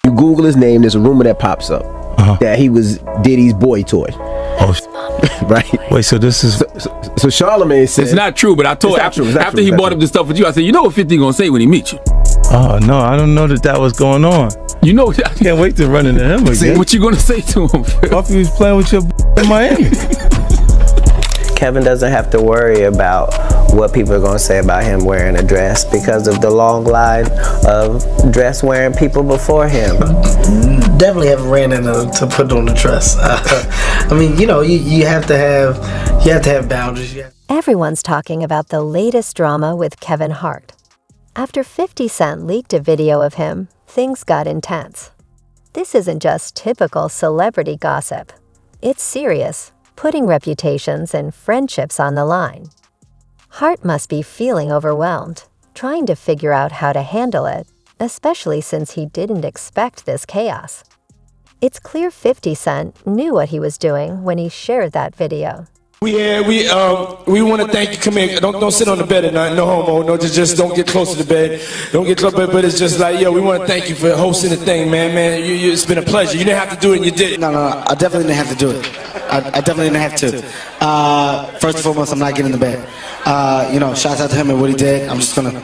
You Google his name, there's a rumor that pops up that he was Diddy's boy toy. Oh, right. Wait, so this is so Charlamagne said it's not true, but I told after he brought up this stuff with you, I said, you know what 50 gonna say when he meets you? Oh no, I don't know that was going on. You know, I can't wait to run into him again. What you gonna say to him? If he was playing with your in Miami. Kevin doesn't have to worry about what people are going to say about him wearing a dress because of the long line of dress wearing people before him. Definitely haven't ran into to put on the dress. I mean, you know, you have to have boundaries. Everyone's talking about the latest drama with Kevin Hart. After 50 Cent leaked a video of him, things got intense. This isn't just typical celebrity gossip. It's serious, putting reputations and friendships on the line. Hart must be feeling overwhelmed, trying to figure out how to handle it, especially since he didn't expect this chaos. It's clear 50 Cent knew what he was doing when he shared that video. We want to thank you. Come here. Don't sit on the bed at night. No homo. No, just don't get close to the bed. Don't get close. But it's just like, yo, we want to thank you for hosting the thing, man. It's been a pleasure. You didn't have to do it, and you did it. No. I definitely didn't have to do it. I definitely didn't have to. First and foremost, I'm not getting in the bed. You know, shout out to him and what he did. I'm just gonna,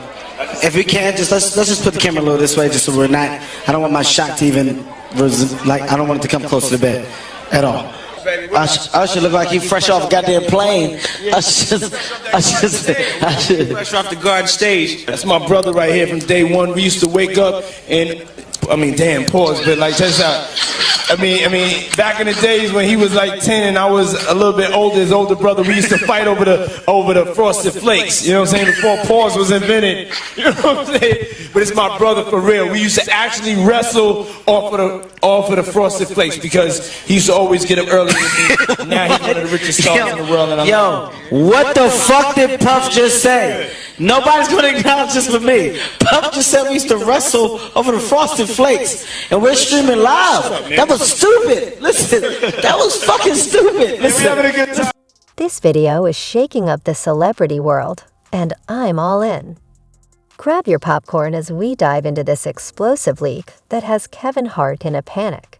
if we can, just let's just put the camera a little this way, just so we're not. I don't want my shot to even I don't want it to come close to the bed at all. I should look like he fresh off a goddamn plane. I should. Fresh off the garden stage. That's my brother right here from day one. We used to wake up and, damn, pause, but like, check this out. I mean, back in the days when he was like 10 and I was a little bit older, his older brother, we used to fight over the Frosted Flakes. You know what I'm saying? Before pause was invented. You know what I'm saying? But it's my brother for real. We used to actually wrestle off of the Frosted Flakes because he used to always get up early with me. Now he's one of the richest stars in the world. And what the fuck did Puff just say? Nobody's gonna acknowledge this but me. Puff just said we used to wrestle over the Frosted Flakes, and we're streaming live. That was stupid. Listen, that was fucking stupid. Listen. This video is shaking up the celebrity world, and I'm all in. Grab your popcorn as we dive into this explosive leak that has Kevin Hart in a panic.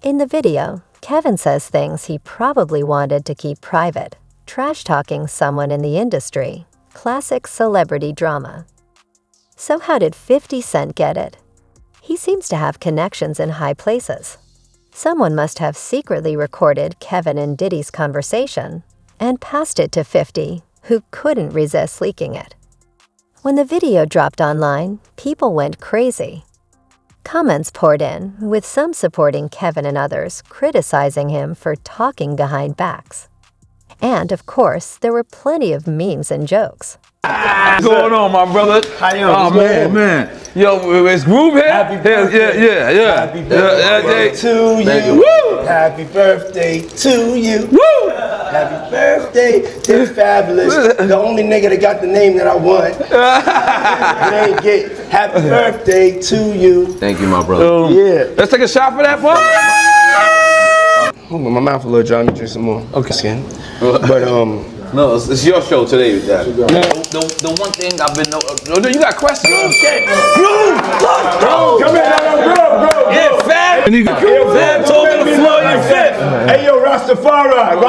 In the video, Kevin says things he probably wanted to keep private, trash-talking someone in the industry. Classic celebrity drama. So how did 50 Cent get it? He seems to have connections in high places. Someone must have secretly recorded Kevin and Diddy's conversation and passed it to 50, who couldn't resist leaking it. When the video dropped online, people went crazy. Comments poured in, with some supporting Kevin and others criticizing him for talking behind backs. And, of course, there were plenty of memes and jokes. What's going on, my brother? How you doing? Man. Yo, is Groove here? Yeah. Happy birthday to you. Woo! Happy birthday to you. Woo! Happy birthday, it's fabulous. The only nigga that got the name that I want. It ain't get happy birthday to you. Thank you, my brother. Yeah. Let's take a shot for that, bro. My mouth a little dry. Let me drink some more. Okay. But No, it's your show today, Daddy. The one thing I've been you got questions? Okay. Groove. Come here, Groove. Yeah, Fab. Fab told me to floor your fifth. Hey yo, Rastafari.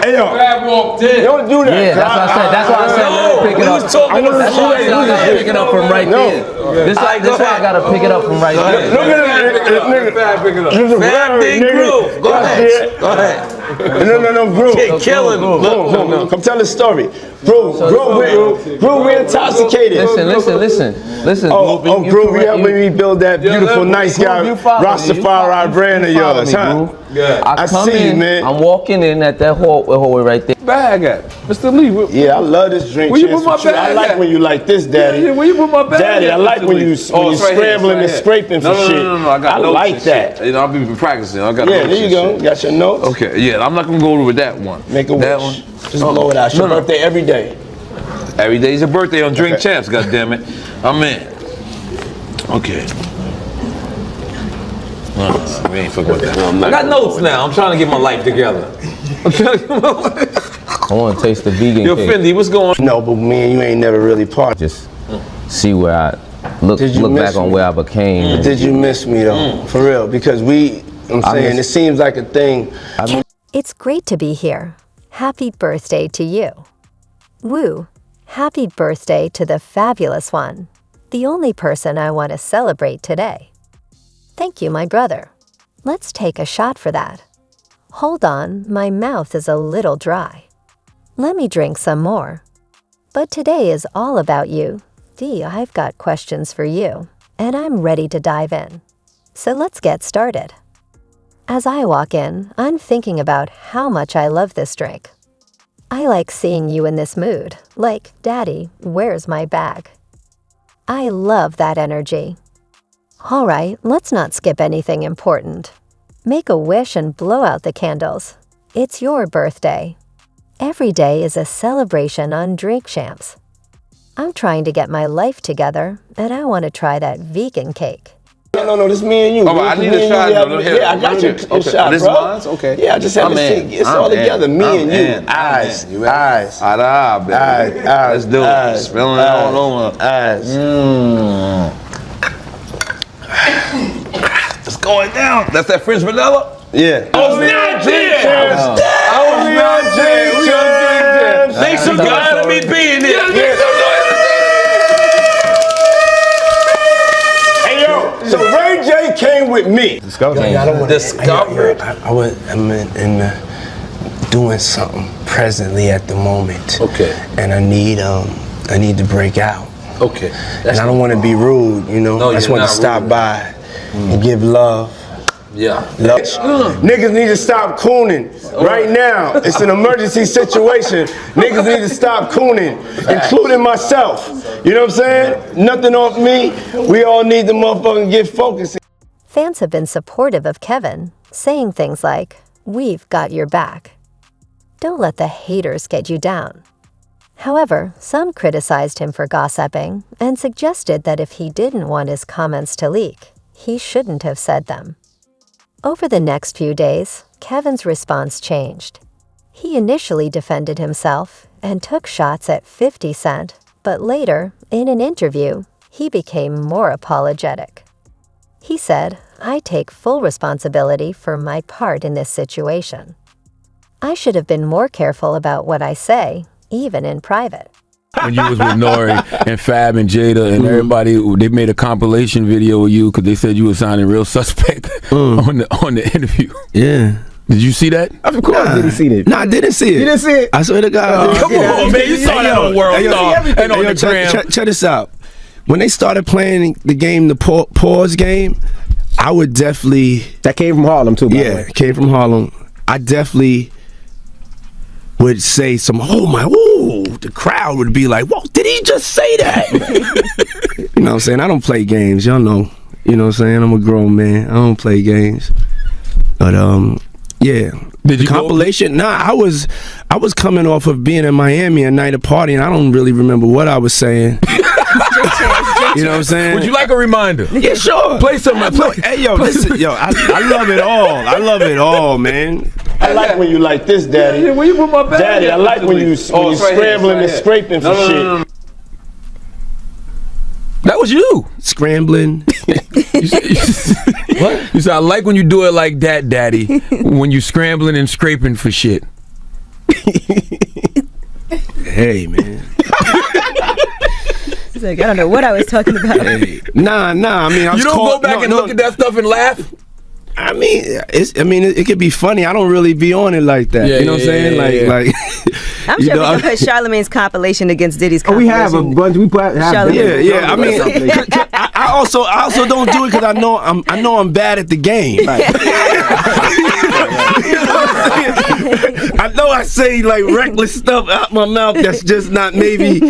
Hey yo, Fab walked in. don't do that. Yeah, that's why I said let me pick it up. Was talking That's why I said I gotta pick it up from right there. This why I gotta pick it up from right there. Look at this nigga. Fab pick it up. Fab Big Groove. Go ahead. No, Groove. Killing him. Look. Come tell the story. Groove, we're intoxicated. Listen. Oh, Groove, you helping me build that beautiful, nice guy, Rastafari brand of yours, huh? Yeah. I come see you, in, man. I'm walking in at that hallway right there. Bag at Mr. Lee. Yeah, I love this drink. Where you put my bag I like at? when you like this, Daddy. Yeah, where you put my bag Daddy, at, I like Mr. when Lee? you scrambling and scraping for shit. No. I got notes like and that. shit. You know, I'll be practicing. I got Yeah, notes there you and go. shit. Got your notes? Okay, yeah, I'm not gonna go with that one. Make a that wish. one. Just blow it out. It's your birthday every day. Every day's your birthday on Drink Champs, goddammit. I'm in. Okay. We ain't fucking with that. I got notes now. I'm trying to get my life together. I want to taste the vegan Yo, cake. Fendi, what's going on? No, but me and you ain't never really parted. Just see where I look back on where I became. Did you miss me though? For real? Because I'm saying it seems like a thing. It's great to be here. Happy birthday to you. Woo, happy birthday to the fabulous one, the only person I want to celebrate today. Thank you, my brother. Let's take a shot for that. Hold on, my mouth is a little dry. Let me drink some more. But today is all about you. D, I've got questions for you, and I'm ready to dive in. So let's get started. As I walk in, I'm thinking about how much I love this drink. I like seeing you in this mood, like, Daddy, where's my bag? I love that energy. All right, let's not skip anything important. Make a wish and blow out the candles. It's your birthday. Every day is a celebration on Drink Champs. I'm trying to get my life together, and I want to try that vegan cake. No, this me and you. Oh, I need a shot. Yeah, I got you a shot, this bro. one's okay. Yeah, I just have to see. It's all together. Me and you. Eyes. Eyes. Eyes. Let's do it. Spilling it all over. Eyes. It's going down. That's that French vanilla? Yeah. Only on Jams. Only on Jams. Thanks for letting me be in here. Hey, yo. So Ray J came with me. Discover. I'm in doing something presently at the moment. Okay. And I need to break out. Okay. And I don't want to be rude, you know. No, I just you're want to not stop rude. by and give love. Yeah. Love. Niggas need to stop cooning right now. It's an emergency situation. Niggas need to stop cooning, including myself. You know what I'm saying? Nothing off me. We all need to motherfucking get focused. Fans have been supportive of Kevin, saying things like, "We've got your back." Don't let the haters get you down. However, some criticized him for gossiping and suggested that if he didn't want his comments to leak, he shouldn't have said them. Over the next few days, Kevin's response changed. He initially defended himself and took shots at 50 Cent, but later, in an interview, he became more apologetic. He said, "I take full responsibility for my part in this situation. I should have been more careful about what I say, even in private." When you was with Nori and Fab and Jada and everybody, they made a compilation video of you because they said you were sounding real suspect on the interview. Yeah. Did you see that? Of course, did he see it? No, I didn't see it. You didn't see it? I swear to God. Come on, man. You saw that on World Star and on the gram. Check this out. When they started playing the game, the pause game, I would definitely... That came from Harlem, too, by the way. Yeah, came from Harlem. I definitely would say some, the crowd would be like, whoa, did he just say that? You know what I'm saying? I don't play games, y'all know. You know what I'm saying? I'm a grown man. I don't play games. But yeah. Did you compilation? Nah, I was coming off of being in Miami a night of partying. I don't really remember what I was saying. You know what I'm saying? Would you like a reminder? Yeah, sure. Play something. Hey, yo, listen, yo, I love it all. I love it all, man. I like when you like this, Daddy. Where you put my bag? Daddy, I like when you scrambling and scraping for shit. That was you. Scrambling. What? You said, I like when you do it like that, Daddy. When you scrambling and scraping for shit. Hey, man. He's like, I don't know what I was talking about. Hey. Nah. I mean, I was you don't go back and look at that stuff and laugh? I mean, it could be funny. I don't really be on it like that. Yeah, you know what I'm saying? Like I'm sure we can put Charlamagne's compilation against Diddy's Oh, we compilation. have a bunch. We put have yeah. I mean, I also don't do it because I know I'm bad at the game. I know I say like reckless stuff out my mouth that's just not maybe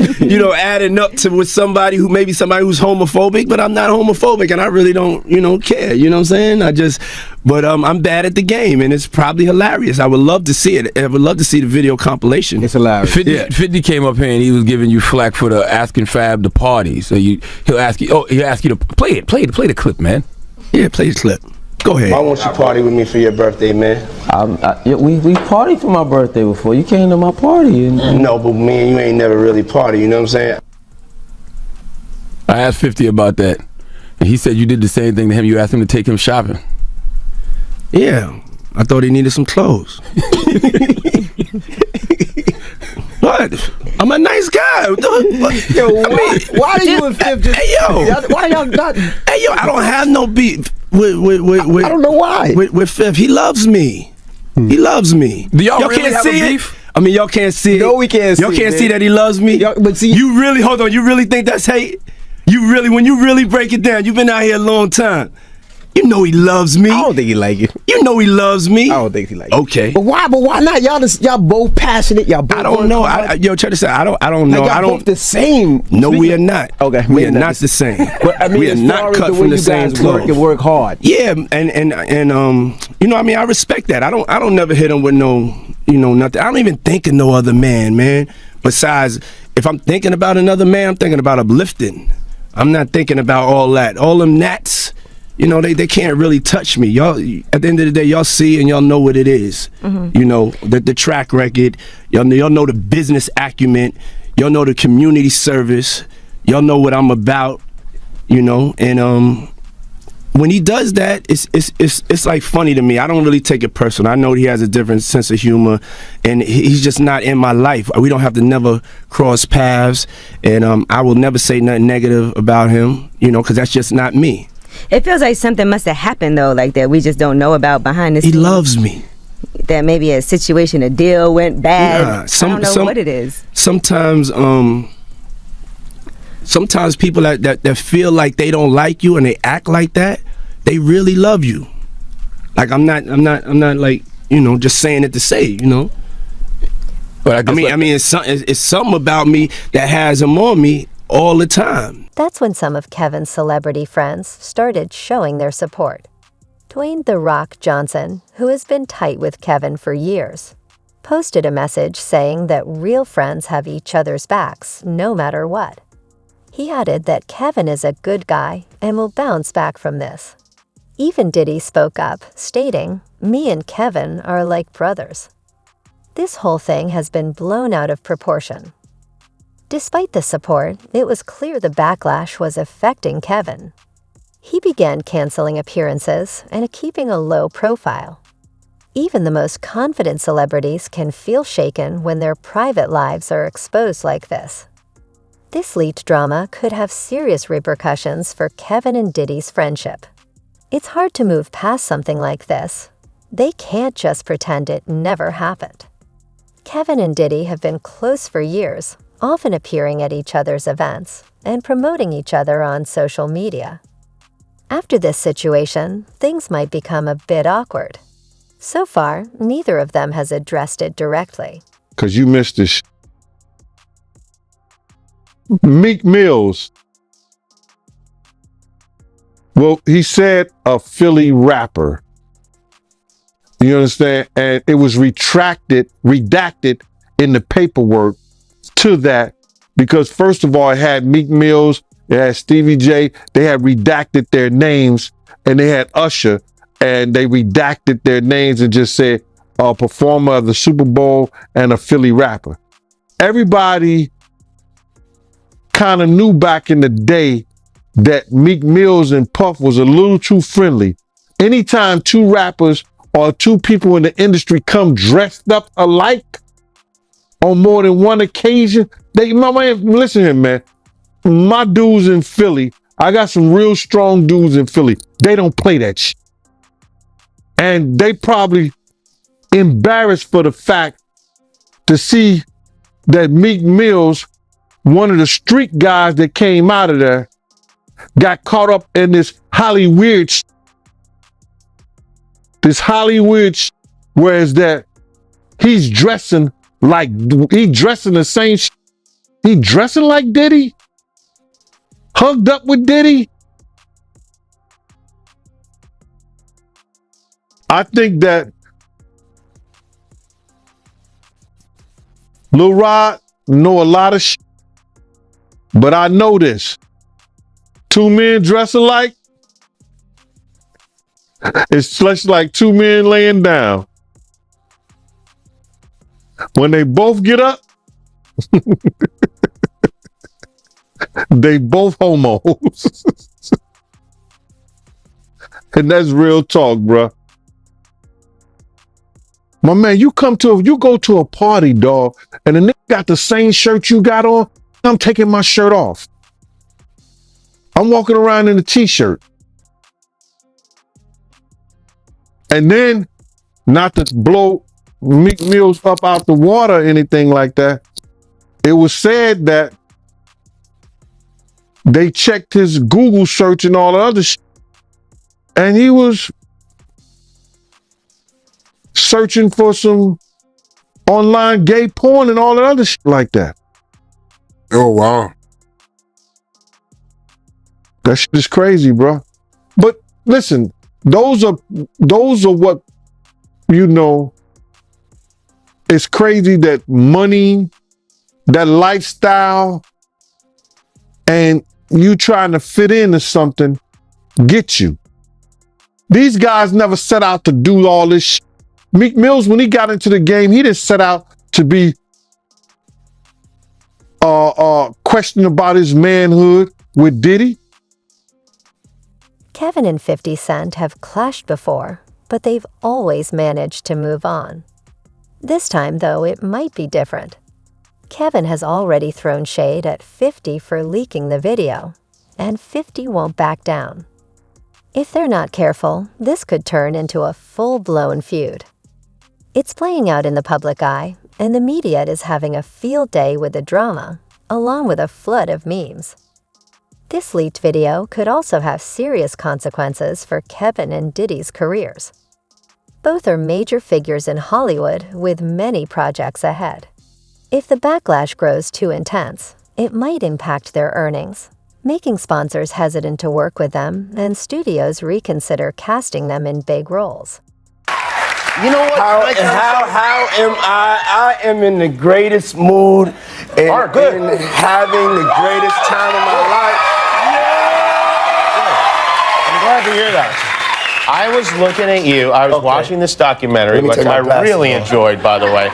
adding up to with somebody who's homophobic, but I'm not homophobic and I really don't care. You know what I'm saying? But I'm bad at the game and it's probably hilarious. I would love to see it. I would love to see the video compilation. It's hilarious. 50 came up here and he was giving you flack for the asking Fab to party. So he'll ask you to play the clip, man. Yeah, play the clip. Go ahead. Why won't you party with me for your birthday, man? We partied for my birthday before. You came to my party. No, but me and you ain't never really party. You know what I'm saying? I asked 50 about that, and he said you did the same thing to him. You asked him to take him shopping. Yeah, I thought he needed some clothes. What? I'm a nice guy. Yo, why are you and Fifth just? Hey yo, why y'all not? Hey yo, I don't have no beef with I don't know why. With Fifth. He loves me. He loves me. Do y'all really can't have see a it? beef? I mean, y'all can't see it. No, we can't see Y'all it, can't man. see that he loves me. But see, you really hold on. You really think that's hate? When you really break it down, you've been out here a long time. You know he loves me. I don't think he like you. You know he loves me. I don't think he like you. Okay. But why? But why not? Y'all both passionate. Y'all both. I don't know. Yo, check this out. I don't know. Like, I y'all don't. both the same. No, we are not. Okay, we are not the same. But I mean, we are as not far as cut the way from the you same guys cloth. work and work hard. Yeah, and you know, I mean, I respect that. I don't never hit him with no, nothing. I don't even think of no other man. Besides, if I'm thinking about another man, I'm thinking about uplifting. I'm not thinking about all that. All them gnats, they can't really touch me. Y'all, at the end of the day, y'all see and y'all know what it is. Mm-hmm. The track record. Y'all know the business acumen. Y'all know the community service. Y'all know what I'm about. And when he does that, it's like funny to me. I don't really take it personal. I know he has a different sense of humor, and he's just not in my life. We don't have to never cross paths, and I will never say nothing negative about him, because that's just not me. It feels like something must have happened though, like that we just don't know about behind the scenes. He loves me. That maybe a situation, a deal went bad. I don't know what it is. Sometimes people that feel like they don't like you and they act like that, they really love you. Like I'm not like, just saying it to say, But I mean, it's something about me that has him on me all the time. That's when some of Kevin's celebrity friends started showing their support. Dwayne "The Rock" Johnson, who has been tight with Kevin for years, posted a message saying that real friends have each other's backs no matter what. He added that Kevin is a good guy and will bounce back from this. Even Diddy spoke up, stating, "Me and Kevin are like brothers." This whole thing has been blown out of proportion. Despite the support, it was clear the backlash was affecting Kevin. He began canceling appearances and keeping a low profile. Even the most confident celebrities can feel shaken when their private lives are exposed like this. This leaked drama could have serious repercussions for Kevin and Diddy's friendship. It's hard to move past something like this. They can't just pretend it never happened. Kevin and Diddy have been close for years, often appearing at each other's events and promoting each other on social media. After this situation, things might become a bit awkward. So far, neither of them has addressed it directly. Because you missed this. Meek Mills. Well, he said a Philly rapper. You understand? And it was redacted in the paperwork to that because first of all, it had Meek Mills, it had Stevie J, they had redacted their names, and they had Usher, and they redacted their names and just said a performer of the Super Bowl and a Philly rapper. Everybody kind of knew back in the day that Meek Mills and Puff was a little too friendly. Anytime two rappers or two people in the industry come dressed up alike on more than one occasion, listen here, man. My dudes in Philly, I got some real strong dudes in Philly. They don't play that shit. And they probably embarrassed for the fact to see that Meek Mills, one of the street guys that came out of there, got caught up in this Hollywood whereas that he's dressing the same he dressing like Diddy, hugged up with Diddy. I think that Lil Rod know a lot of shit, but I know this. Two men dress alike, it's just like two men laying down. When they both get up, They both homos. And that's real talk, bruh. My man, you go to a party, dog, and the nigga got the same shirt you got on, I'm taking my shirt off. I'm walking around in a t-shirt. And then, not to blow Meek Mill's up out the water or anything like that, it was said that they checked his Google search and all the other shit, and he was searching for some online gay porn and all the other shit like that. Oh, wow. That shit is crazy, bro. But listen, those are what, you know, it's crazy that money, that lifestyle, and you trying to fit into something get you. These guys never set out to do all this shit. Meek Mills, when he got into the game, he didn't set out to be questioning about his manhood with Diddy. Kevin and 50 Cent have clashed before, but they've always managed to move on. This time, though, it might be different. Kevin has already thrown shade at 50 for leaking the video, and 50 won't back down. If they're not careful, this could turn into a full-blown feud. It's playing out in the public eye, and the media is having a field day with the drama, along with a flood of memes. This leaked video could also have serious consequences for Kevin and Diddy's careers. Both are major figures in Hollywood with many projects ahead. If the backlash grows too intense, it might impact their earnings, making sponsors hesitant to work with them and studios reconsider casting them in big roles. You know what? How am I am in the greatest mood and having the greatest time of my life. I'm glad to hear that. I was looking at you. I was watching this documentary, which I really enjoyed, by the way.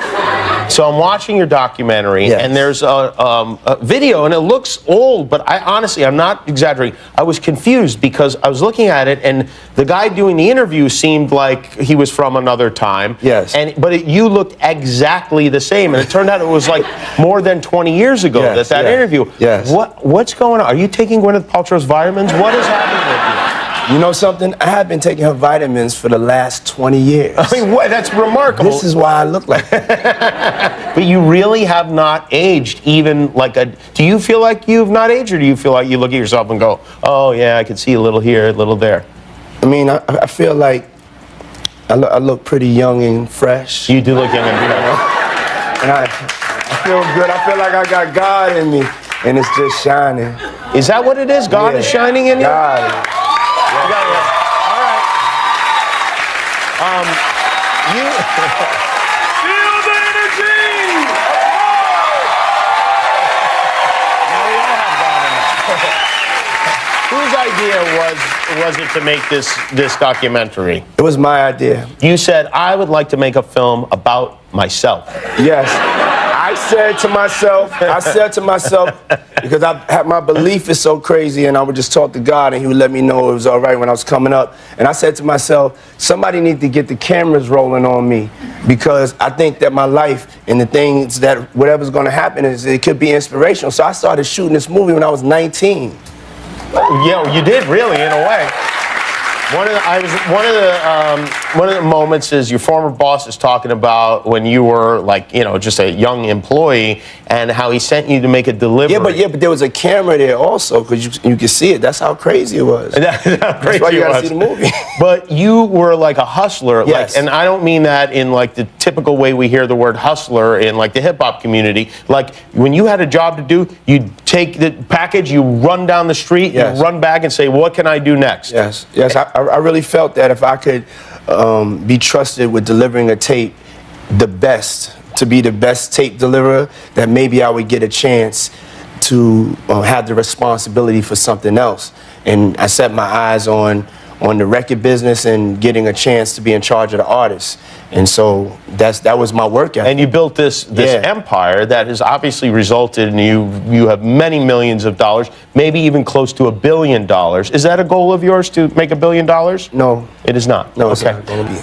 So I'm watching your documentary, and there's a video, and it looks old, but I'm not exaggerating. I was confused because I was looking at it, and the guy doing the interview seemed like he was from another time. Yes. But you looked exactly the same, and it turned out it was like more than 20 years ago that interview. Yes. What's going on? Are you taking Gwyneth Paltrow's vitamins? What is happening with you? You know something? I have been taking her vitamins for the last 20 years. I mean, what? That's remarkable. This is why I look like that. But you really have not aged even like a... Do you feel like you've not aged, or do you feel like you look at yourself and go, oh, yeah, I can see a little here, a little there? I mean, I feel like I look pretty young and fresh. You do look young and fresh. And I feel good. I feel like I got God in me, and it's just shining. Is that what it is? God is shining in you? God. All right. Feel the energy! Now we all have God in us. Whose idea was it to make this documentary? It was my idea. You said, I would like to make a film about myself. Yes. I said to myself, because my belief is so crazy, and I would just talk to God, and he would let me know it was all right when I was coming up. And I said to myself, somebody needs to get the cameras rolling on me, because I think that my life and the things that whatever's going to happen it could be inspirational. So I started shooting this movie when I was 19. Yeah, you did really, in a way. One of the moments is your former boss is talking about when you were just a young employee, and how he sent you to make a delivery. Yeah, but there was a camera there also, because you could see it. That's how crazy it was. That's why you gotta see the movie. But you were like a hustler, yes. And I don't mean that in like the typical way we hear the word hustler in like the hip hop community. Like when you had a job to do, you'd take the package, you run down the street, you run back and say, what can I do next? Yes. I really felt that if I could be trusted with delivering a tape, to be the best tape deliverer, that maybe I would get a chance to have the responsibility for something else. And I set my eyes on on the record business and getting a chance to be in charge of the artists. And so that was my work ethic. And you built this empire that has obviously resulted in you have many millions of dollars, maybe even close to $1 billion. Is that a goal of yours to make $1 billion? No. It is not? No, it's not going to be.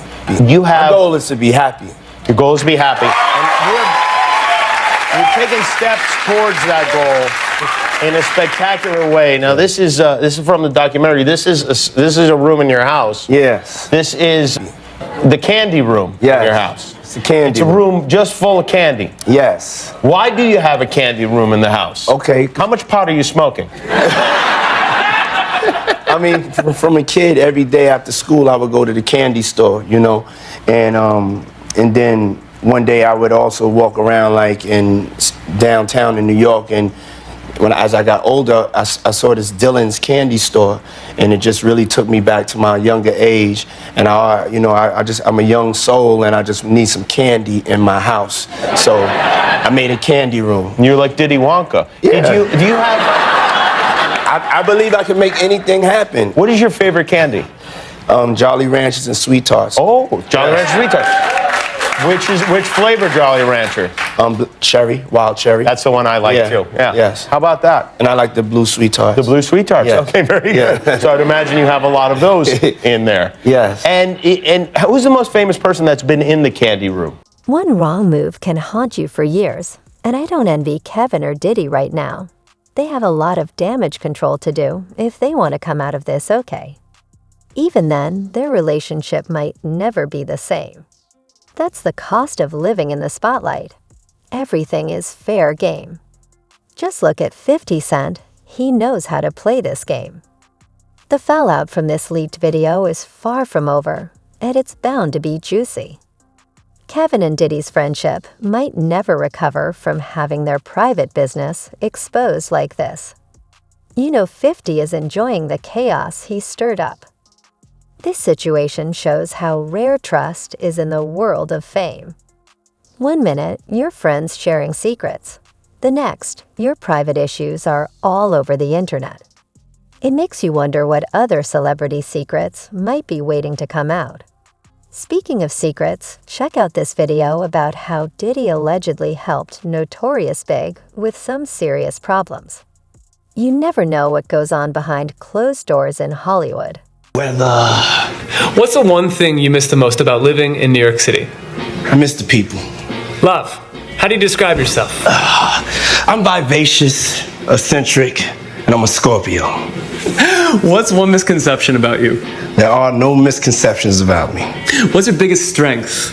My goal is to be happy. Your goal is to be happy. And you're taking steps towards that goal in a spectacular way. Now, this is from the documentary. This is a room in your house. Yes. This is the candy room in your house. It's a candy. It's a room just full of candy. Yes. Why do you have a candy room in the house? Okay. How much pot are you smoking? I mean, from a kid, every day after school, I would go to the candy store, you know, and then one day I would also walk around like in downtown in New York, and as I got older, I saw this Dylan's candy store, and it just really took me back to my younger age. And I'm a young soul, and I just need some candy in my house. So I made a candy room. You're like Diddy Wonka. Yeah. Do you have? I believe I can make anything happen. What is your favorite candy? Jolly Ranchers and Sweet Tarts. Oh, Jolly Rancher Sweet Tarts. Which flavor Jolly Rancher? Cherry, wild cherry. That's the one I like too. Yeah. Yes. How about that? And I like the blue Sweet Tarts. The blue Sweet Tarts. Yeah. Okay, very good. So I'd imagine you have a lot of those in there. Yes. And who's the most famous person that's been in the candy room? One wrong move can haunt you for years, and I don't envy Kevin or Diddy right now. They have a lot of damage control to do if they want to come out of this okay. Even then, their relationship might never be the same. That's the cost of living in the spotlight. Everything is fair game. Just look at 50 Cent. He knows how to play this game. The fallout from this leaked video is far from over, and it's bound to be juicy. Kevin and Diddy's friendship might never recover from having their private business exposed like this. 50 is enjoying the chaos he stirred up. This situation shows how rare trust is in the world of fame. One minute, you're friends sharing secrets. The next, your private issues are all over the internet. It makes you wonder what other celebrity secrets might be waiting to come out. Speaking of secrets, check out this video about how Diddy allegedly helped Notorious Big with some serious problems. You never know what goes on behind closed doors in Hollywood. What's the one thing you miss the most about living in New York City? I miss the people. Love. How do you describe yourself? I'm vivacious, eccentric, and I'm a Scorpio. What's one misconception about you? There are no misconceptions about me. What's your biggest strength?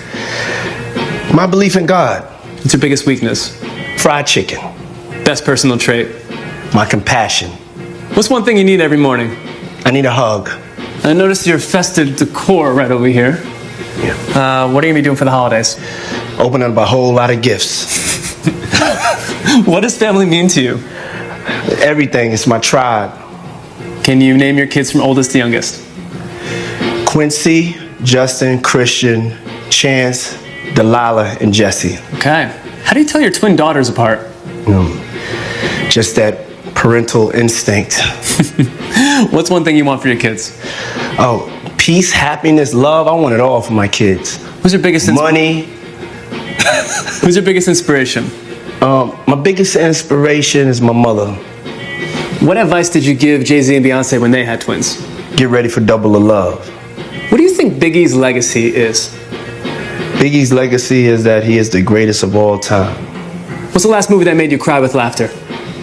My belief in God. What's your biggest weakness? Fried chicken. Best personal trait? My compassion. What's one thing you need every morning? I need a hug. I noticed your festive decor right over here. Yeah. What are you going to be doing for the holidays? Opening up a whole lot of gifts. What does family mean to you? Everything. It's my tribe. Can you name your kids from oldest to youngest? Quincy, Justin, Christian, Chance, Delilah, and Jesse. Okay. How do you tell your twin daughters apart? Just that parental instinct. What's one thing you want for your kids? Oh, peace, happiness, love. I want it all for my kids. Who's your biggest money? Who's your biggest inspiration? My biggest inspiration is my mother. What advice did you give Jay-Z and Beyonce when they had twins? Get ready for double the love. What do you think Biggie's legacy is? Biggie's legacy is that he is the greatest of all time. What's the last movie that made you cry with laughter?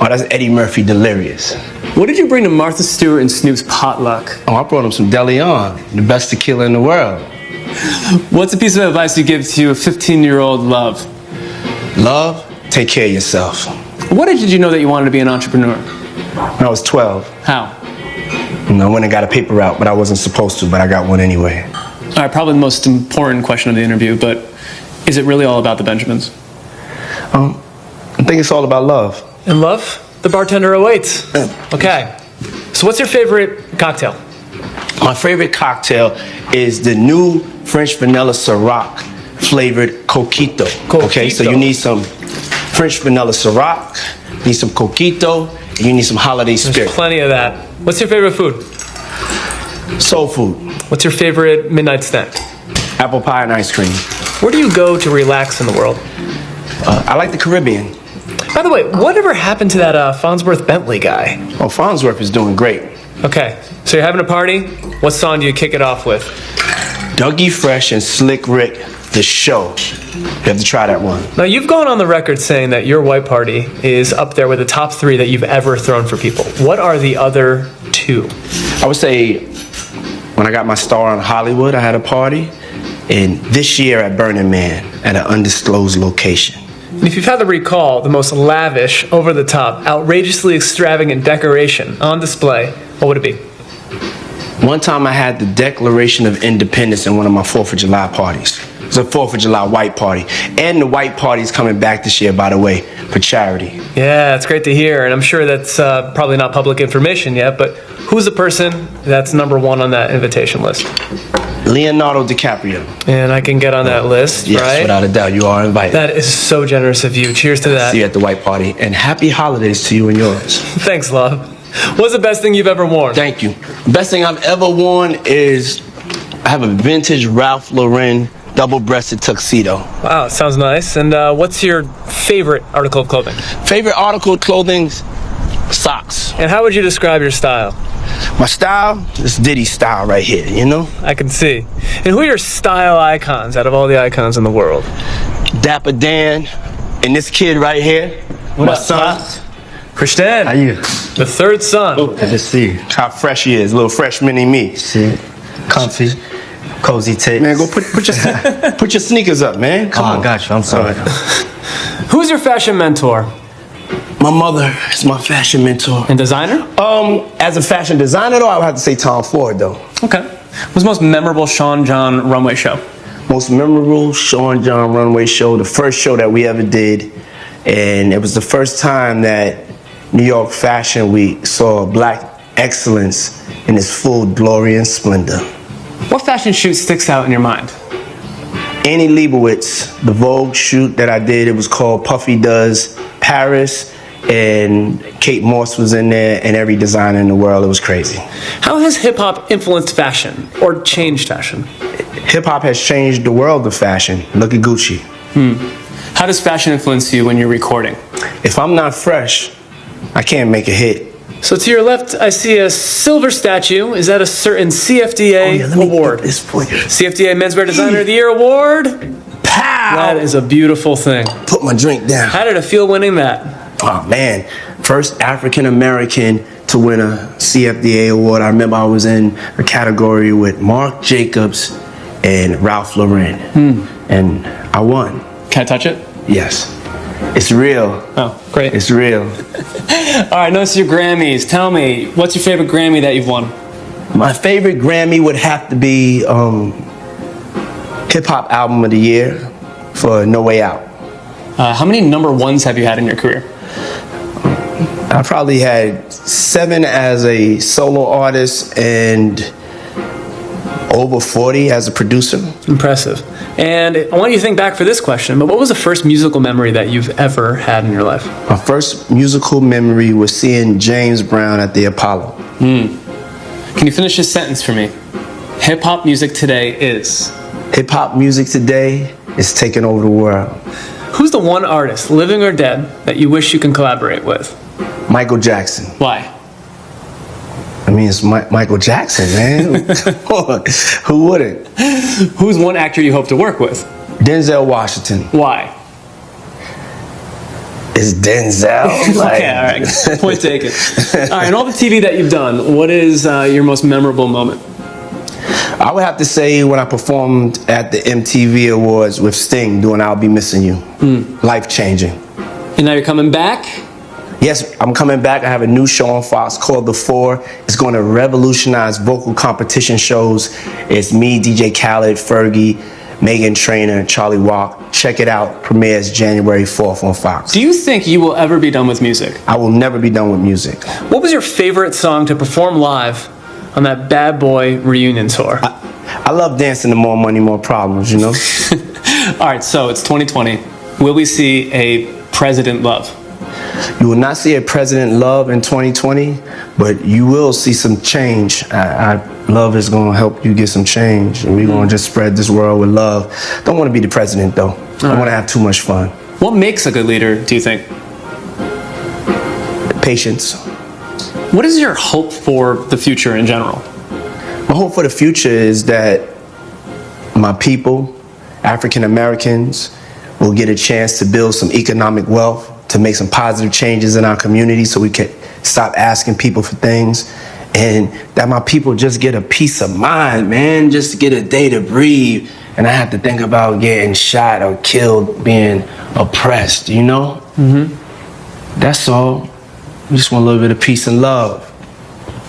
Oh, that's Eddie Murphy, Delirious. What did you bring to Martha Stewart and Snoop's potluck? Oh, I brought him some DeLeon, the best tequila in the world. What's a piece of advice you give to a 15-year-old love? Love? Take care of yourself. What age did you know that you wanted to be an entrepreneur? When I was 12. How? I went and got a paper route, but I wasn't supposed to, but I got one anyway. All right, probably the most important question of the interview, but is it really all about the Benjamins? I think it's all about love. And love? The bartender awaits. Okay. So what's your favorite cocktail? My favorite cocktail is the new French vanilla Ciroc flavored Coquito. Okay, so you need some French vanilla Ciroc, you need some Coquito, and you need some holiday spirit. There's plenty of that. What's your favorite food? Soul food. What's your favorite midnight snack? Apple pie and ice cream. Where do you go to relax in the world? I like the Caribbean. By the way, whatever happened to that Farnsworth Bentley guy? Oh, Farnsworth is doing great. Okay, so you're having a party. What song do you kick it off with? Dougie Fresh and Slick Rick, The Show. You have to try that one. Now, you've gone on the record saying that your white party is up there with the top 3 that you've ever thrown for people. What are the other 2? I would say when I got my star on Hollywood, I had a party. And this year at Burning Man at an undisclosed location. And if you've had to recall the most lavish, over-the-top, outrageously extravagant decoration on display, what would it be? One time I had the Declaration of Independence in one of my 4th of July parties. It was a 4th of July white party. And the white party is coming back this year, by the way, for charity. Yeah, it's great to hear. And I'm sure that's probably not public information yet, but who's the person that's number 1 on that invitation list? Leonardo DiCaprio. And I can get on that list, yes, right? Yes, without a doubt. You are invited. That is so generous of you. Cheers to that. See you at the white party. And happy holidays to you and yours. Thanks, love. What's the best thing you've ever worn? Thank you. Best thing I've ever worn is I have a vintage Ralph Lauren double-breasted tuxedo. Wow, sounds nice. And what's your favorite article of clothing? Favorite article of clothing? Socks. And how would you describe your style? My style? This Diddy style right here, you know? I can see. And who are your style icons out of all the icons in the world? Dapper Dan and this kid right here. My son. Christian. How you? The 3rd son. Oh, good to see you. How fresh he is. Little fresh mini me. See? Comfy. Cozy tape. Man, go put your sneakers up, man. Come on. I got you. I'm sorry. Who's your fashion mentor? My mother is my fashion mentor. And designer? As a fashion designer, though, I would have to say Tom Ford, though. Okay. What's the most memorable Sean John runway show? Most memorable Sean John runway show, the first show that we ever did. And it was the first time that New York Fashion Week saw black excellence in its full glory and splendor. What fashion shoot sticks out in your mind? Annie Leibovitz, the Vogue shoot that I did, it was called Puffy Does Paris, and Kate Moss was in there, and every designer in the world. It was crazy. How has hip-hop influenced fashion, or changed fashion? Hip-hop has changed the world of fashion. Look at Gucci. How does fashion influence you when you're recording? If I'm not fresh, I can't make a hit. So to your left, I see a silver statue. Is that a certain CFDA award? This point. CFDA Menswear Designer of the Year Award? Pow! That is a beautiful thing. Put my drink down. How did it feel winning that? Oh, man. First African-American to win a CFDA award. I remember I was in a category with Marc Jacobs and Ralph Lauren. And I won. Can I touch it? Yes. It's real. Oh, great. It's real. All right, notice your Grammys. Tell me, what's your favorite Grammy that you've won? My favorite Grammy would have to be Hip Hop Album of the Year for No Way Out. How many number ones have you had in your career? I probably had 7 as a solo artist and over 40 as a producer. Impressive. And I want you to think back for this question, but what was the first musical memory that you've ever had in your life? My first musical memory was seeing James Brown at the Apollo. Can you finish this sentence for me? Hip-hop music today is? Hip-hop music today is taking over the world. Who's the one artist, living or dead, that you wish you can collaborate with? Michael Jackson. Why? I mean, it's Michael Jackson, man. Who wouldn't? Who's one actor you hope to work with? Denzel Washington. Why? It's Denzel. Like... Okay, all right. Point taken. All right, in all the TV that you've done, what is your most memorable moment? I would have to say when I performed at the MTV Awards with Sting doing I'll Be Missing You. Life-changing. And now you're coming back? Yes, I'm coming back. I have a new show on Fox called The Four. It's going to revolutionize vocal competition shows. It's me, DJ Khaled, Fergie, Megan Trainor, Charlie Walk. Check it out. Premieres January 4th on Fox. Do you think you will ever be done with music? I will never be done with music. What was your favorite song to perform live on that Bad Boy reunion tour? I love dancing to More Money, More Problems, you know? All right, so it's 2020. Will we see a President Love? You will not see a president love in 2020, but you will see some change. Love is going to help you get some change, and we're going to just spread this world with love. Don't want to be the president, though. I want to have too much fun. What makes a good leader, do you think? Patience. What is your hope for the future in general? My hope for the future is that my people, African Americans, will get a chance to build some economic wealth, to make some positive changes in our community so we can stop asking people for things, and that my people just get a peace of mind, man, just to get a day to breathe and I have to think about getting shot or killed, being oppressed, you know? Mm-hmm. That's all. We just want a little bit of peace and love.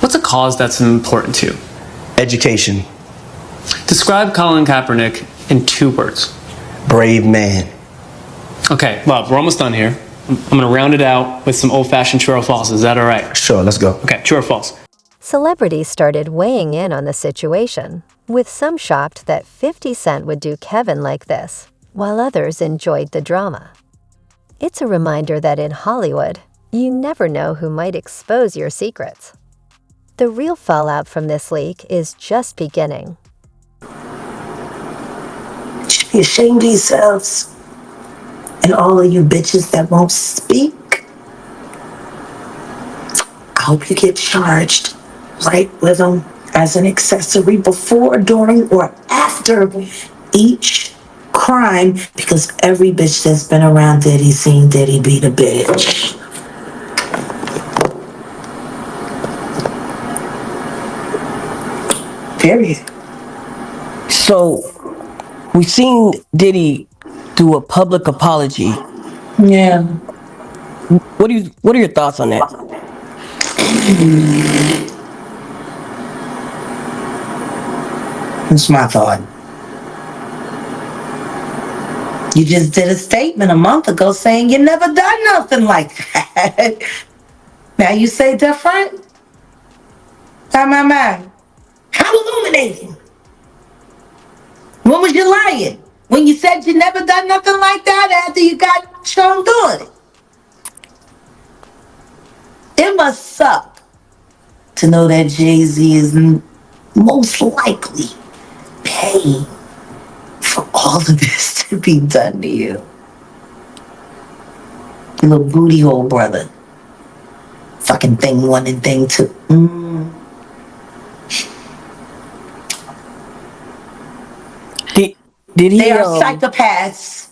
What's a cause that's important to you? Education. Describe Colin Kaepernick in 2 words. Brave man. Okay, well, we're almost done here. I'm going to round it out with some old-fashioned true or false. Is that all right? Sure, let's go. Okay, true or false? Celebrities started weighing in on the situation, with some shocked that 50 Cent would do Kevin like this, while others enjoyed the drama. It's a reminder that in Hollywood, you never know who might expose your secrets. The real fallout from this leak is just beginning. You should be ashamed of yourselves. And all of you bitches that won't speak, I hope you get charged right with them as an accessory before, during, or after each crime, because every bitch that's been around Diddy seen Diddy beat a bitch. Period. So, we've seen Diddy do a public apology. Yeah. What are your thoughts on that? What's my thought? You just did a statement a month ago saying you never done nothing like that. Now you say different? Man. How illuminating? When was you lying? When you said you never done nothing like that after you got shown doing it? It must suck to know that Jay-Z is most likely paying for all of this to be done to you. You little booty hole brother. Fucking thing 1 and thing 2. Did he, they are psychopaths.